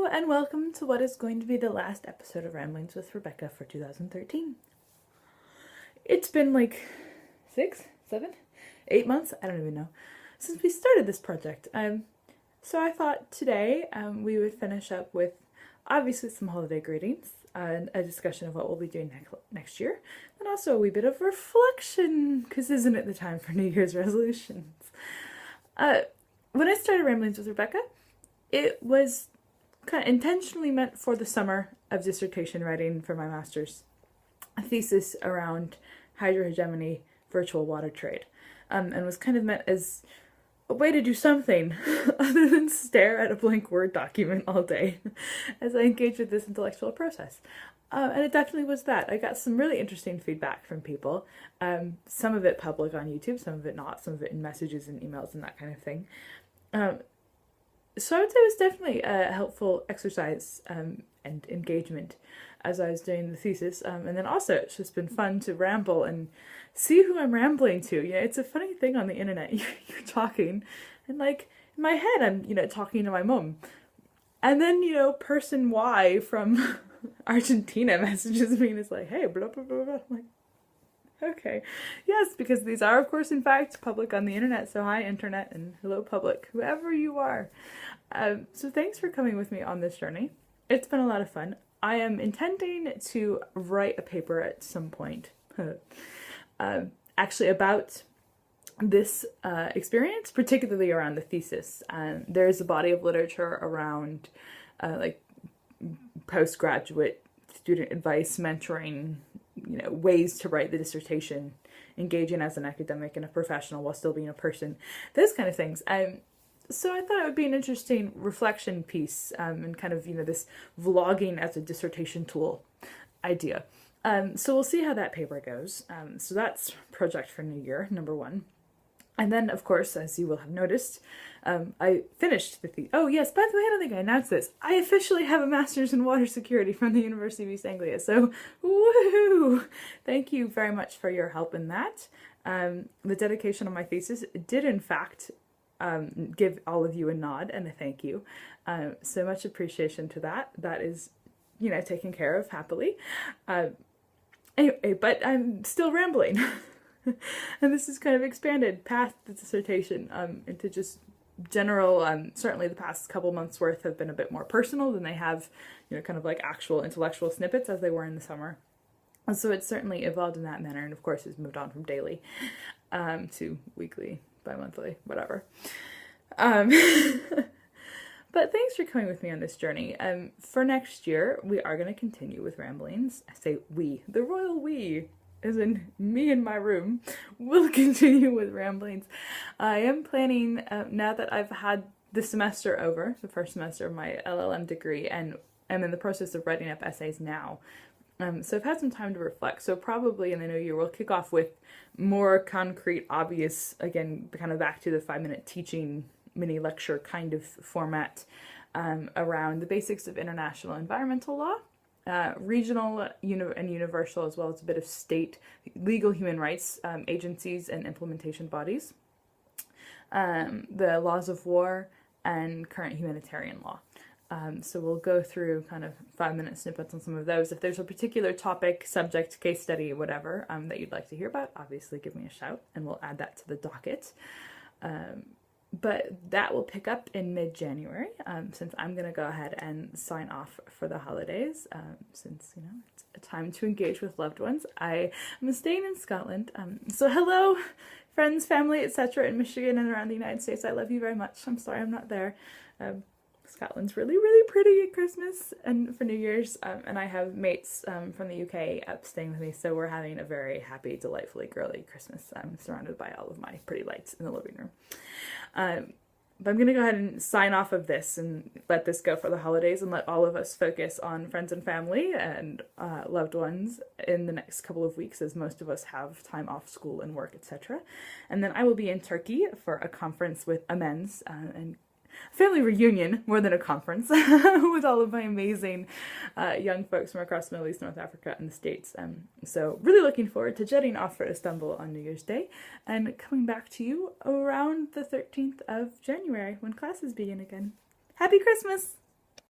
Hello and welcome to what is going to be the last episode of Ramblings with Rebecca for 2013. It's been like 6, 7, 8 months, I don't even know, since we started this project. So I thought today we would finish up with obviously some holiday greetings and a discussion of what we'll be doing next year, and also a wee bit of reflection, because isn't it the time for New Year's resolutions? When I started Ramblings with Rebecca, it was kind of intentionally meant for the summer of dissertation writing for my master's thesis around hydrohegemony, virtual water trade, and was kind of meant as a way to do something other than stare at a blank Word document all day as I engage with this intellectual process. And it definitely was that. I got some really interesting feedback from people, some of it public on YouTube, some of it not, some of it in messages and emails and that kind of thing. So I would say it was definitely a helpful exercise and engagement as I was doing the thesis. And then also it's just been fun to ramble and see who I'm rambling to. You know, it's a funny thing on the internet. You're talking and like in my head I'm, talking to my mum. And then, person Y from Argentina messages me and is like, hey, blah, blah, blah, blah. I'm like, okay. Yes, because these are, of course, in fact, public on the internet. So hi, internet, and hello, public, whoever you are. So thanks for coming with me on this journey. It's been a lot of fun. I am intending to write a paper at some point, actually about this experience, particularly around the thesis. There's a body of literature around like postgraduate student advice, mentoring, ways to write the dissertation, engaging as an academic and a professional while still being a person, those kind of things. So I thought it would be an interesting reflection piece and kind of, this vlogging as a dissertation tool idea. So we'll see how that paper goes. So that's project for New Year, number 1. And then, of course, as you will have noticed, I finished the thesis. Oh, yes, by the way, I don't think I announced this. I officially have a master's in water security from the University of East Anglia. So, woohoo! Thank you very much for your help in that. The dedication of my thesis did, in fact, give all of you a nod and a thank you. So much appreciation to that. That is, taken care of happily. Anyway, but I'm still rambling. And this is kind of expanded past the dissertation into just general, certainly the past couple months worth have been a bit more personal than they have, kind of like actual intellectual snippets as they were in the summer. And so it's certainly evolved in that manner, and of course has moved on from daily to weekly, bi-monthly, whatever. But thanks for coming with me on this journey. For next year, we are going to continue with ramblings. I say we, the royal we, as in me in my room, will continue with ramblings. I am planning, now that I've had the semester over, the first semester of my LLM degree, and I'm in the process of writing up essays now. So I've had some time to reflect. So probably in the new year, we'll kick off with more concrete, obvious, again, kind of back to the 5-minute teaching mini lecture kind of format around the basics of international environmental law. Regional and universal, as well as a bit of state legal human rights agencies and implementation bodies, the laws of war, and current humanitarian law. So we'll go through kind of 5-minute snippets on some of those. If there's a particular topic, subject, case study, whatever, that you'd like to hear about, obviously give me a shout and we'll add that to the docket. But that will pick up in mid-January, since I'm going to go ahead and sign off for the holidays, since, it's a time to engage with loved ones. I am staying in Scotland, so hello, friends, family, etc. in Michigan and around the United States. I love you very much. I'm sorry I'm not there. Scotland's really, really pretty at Christmas and for New Year's, and I have mates from the UK up staying with me, so we're having a very happy, delightfully girly Christmas. I'm surrounded by all of my pretty lights in the living room. But I'm going to go ahead and sign off of this and let this go for the holidays and let all of us focus on friends and family and loved ones in the next couple of weeks, as most of us have time off school and work, etc. And then I will be in Turkey for a conference with Amends and family reunion, more than a conference, with all of my amazing young folks from across the Middle East, North Africa, and the States. So really looking forward to jetting off for Istanbul on New Year's Day and coming back to you around the 13th of January when classes begin again. Happy Christmas!